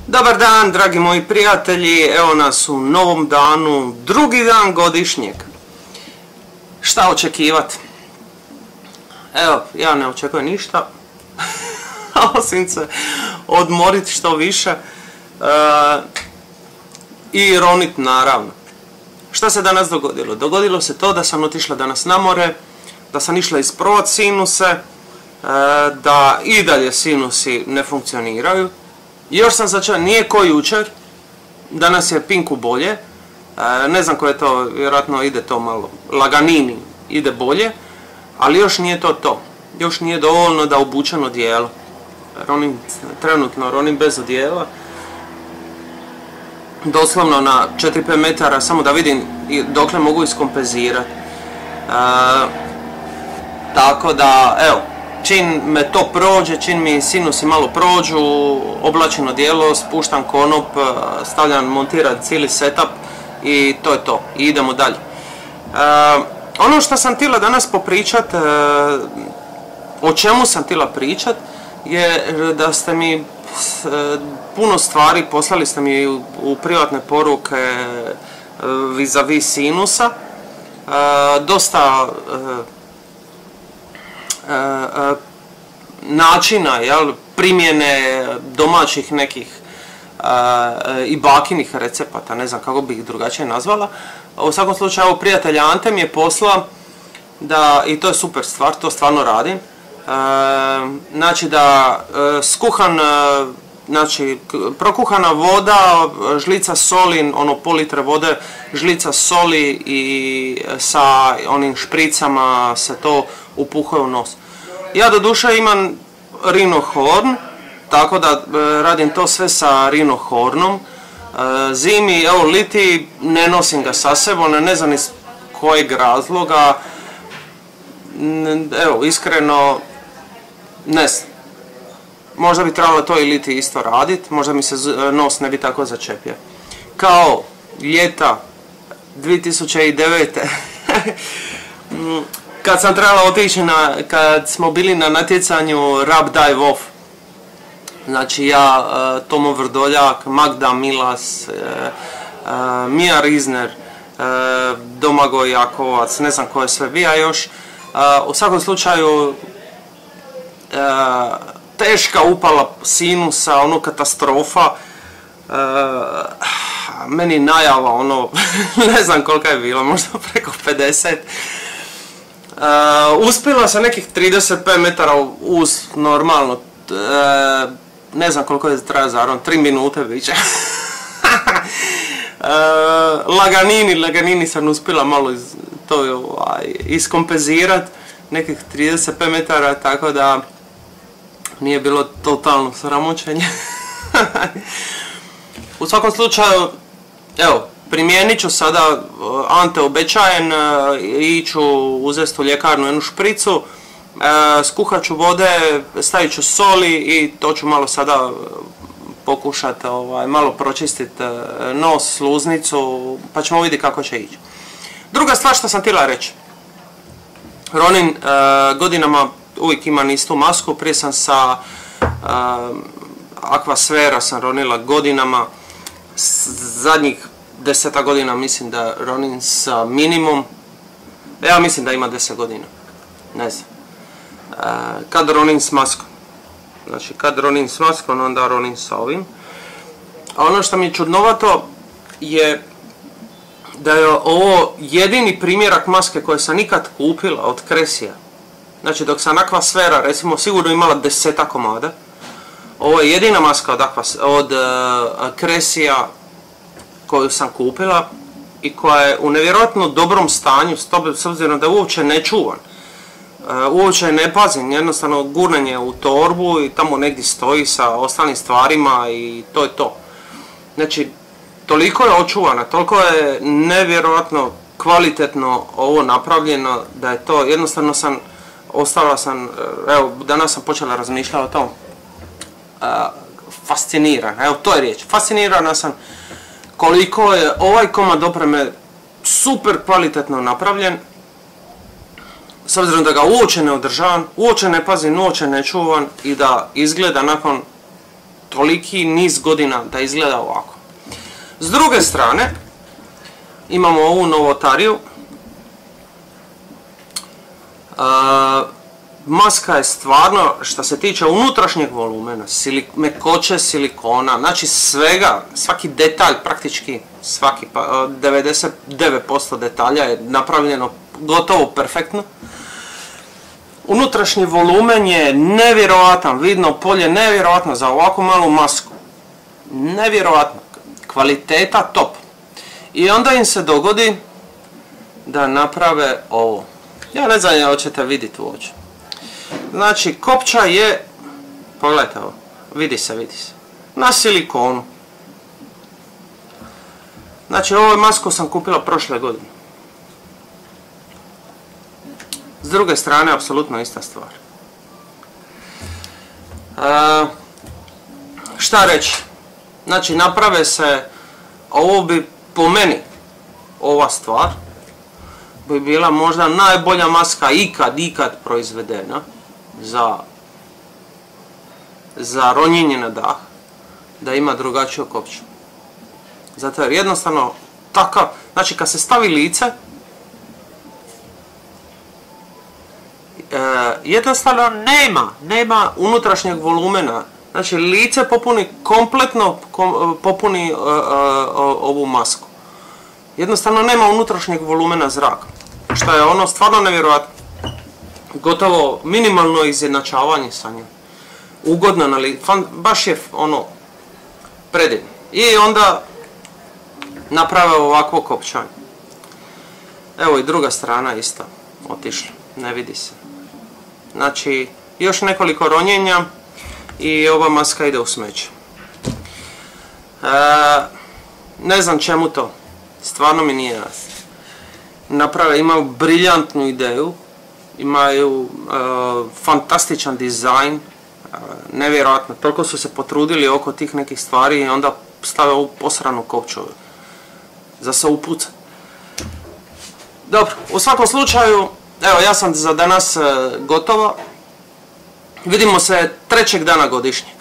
Dobar dan, dragi moji prijatelji, evo nas u novom danu, drugi dan godišnjeg. Šta očekivati? Evo, ja ne očekujem ništa, osim se odmoriti što više i ronit naravno. Šta se danas dogodilo? Dogodilo se to da sam otišla danas na more, da sam išla isprovat sinuse, da i dalje sinusi ne funkcioniraju. Još sam začeo, nije ko jučer, danas je Pinku bolje, ne znam ko je to, vjerojatno ide to malo, laganini ide bolje, ali još nije to. Još nije dovoljno da obučem odijelo. Trenutno ronim bez odijela, doslovno na 4-5 metara, samo da vidim dokle mogu iskompenzirati. Tako da, evo, čim me to prođe, čim mi sinusi malo prođu, oblačim odijelo, spuštam konop, stavljam, montiram cijeli setup i to je to. I idemo dalje. Ono što sam htjela danas popričat, o čemu sam htjela pričat, je da ste mi puno stvari, poslali ste mi u privatne poruke vis-a-vis sinusa, dosta načina, primjene domaćih nekih i bakinih recepata, ne znam kako bih ih drugačije nazvala. U svakom slučaju, prijatelj Ante mi je poslao da, i to je super stvar, to stvarno radim, znači da skuhan, znači prokuhana voda, žlica soli, ono pol litre vode, žlica soli i sa onim špricama se to upuhuje u nos. Ja doduše imam rhinohorn, tako da radim to sve sa rhinohornom. Zimi, evo liti, ne nosim ga sa sebom, ne znam iz kojeg razloga. Evo, iskreno, ne znam. Možda bi trebalo to i liti isto radit, možda mi se nos ne bi tako začepio. Kao ljeta 2009. Kad sam trebala otići kad smo bili na natjecanju Rab Dive Off. Znači ja, Tomo Vrdoljak, Magda Milas, Mija Rizner, Domagoj Jakovac, ne znam ko je sve bija još. U svakom slučaju, teška upala sinusa, ono katastrofa. Meni najava, ono, ne znam kolika je bila, možda preko 50. Uspjela sam nekih 35 metara uz normalno, ne znam koliko je traja zaron, 3 minute biće. Laganini sam uspjela malo to iskompenzirat, nekih 35 metara, tako da nije bilo totalno sramoćenje. U svakom slučaju, evo, primijenit ću sada, Ante obećajem, iću uzeti u ljekarnu jednu špricu, skuhat ću vode, stavit ću soli i to ću malo sada pokušati malo pročistiti nos, sluznicu, pa ćemo vidjeti kako će ići. Druga stvar što sam htjela reći, ronim godinama, uvijek imam istu masku, prije sam sa Aquasfera sam ronila godinama, zadnjih 10 godina mislim da ronim sa minimum, ja mislim da ima 10 godina, ne znam, kad ronim s maskom, znači kad ronim s maskom onda ronim sa ovim. A ono što mi je čudnovato je da je ovo jedini primjerak maske koje sam ikad kupila od Cressia. Znači dok sam Aquasfera recimo sigurno imala 10 komada, ovo je jedina maska od Cressia koju sam kupila i koja je u nevjerojatno dobrom stanju, s obzirom da uopće ne čuvan. Uopće ne pazim, jednostavno gurnen je u torbu i tamo negdje stoji sa ostalim stvarima i to je to. Znači, toliko je očuvana, toliko je nevjerojatno kvalitetno ovo napravljeno da je to, jednostavno ostala sam, evo danas sam počela razmišljati o tom, fascinirana, evo to je riječ, fascinirana sam koliko je ovaj komad opreme super kvalitetno napravljen, s obzirom da ga uopće ne održavam, uopće ne pazim, uopće ne čuvam i da izgleda nakon toliki niz godina da izgleda ovako. S druge strane, imamo ovu novotariju. Maska je stvarno, što se tiče unutrašnjeg volumena, mekoće silikona, znači svega, svaki detalj, praktički svaki, 99% detalja je napravljeno gotovo perfektno. Unutrašnji volumen je nevjerojatan, vidno polje nevjerojatno za ovako malu masku. Nevjerojatno, kvaliteta top. I onda im se dogodi da naprave ovo. Ja ne znam, hoćete vidjeti uopće. Znači, kopča je, pogledajte ovo, vidi se, na silikonu. Znači, ovu masku sam kupila prošle godine. S druge strane, apsolutno ista stvar. Šta reći? Znači, naprave se, ovo bi po meni, ova stvar, bi bila možda najbolja maska ikad proizvedena za ronjenje na dah, da ima drugačiju kopču. Zato jer jednostavno takav, znači kad se stavi lice, jednostavno nema unutrašnjeg volumena. Znači lice kompletno popuni ovu masku. Jednostavno nema unutrašnjeg volumena zraka. Što je ono stvarno nevjerojatno. Gotovo minimalno izjednačavanje sa njim. Ugodno na lice, baš je ono predivno. I onda naprave ovakvo kopčanje. Evo i druga strana isto otišla, ne vidi se. Znači još nekoliko ronjenja i ova maska ide u smeće. Ne znam čemu to, stvarno mi nije jasno. Naprave, imaju briljantnu ideju, imaju fantastičan dizajn, nevjerojatno, toliko su se potrudili oko tih nekih stvari i onda stave ovu posranu kopču za se upucat. Dobro, u svakom slučaju, evo ja sam za danas gotova. Vidimo se 3. dana godišnje.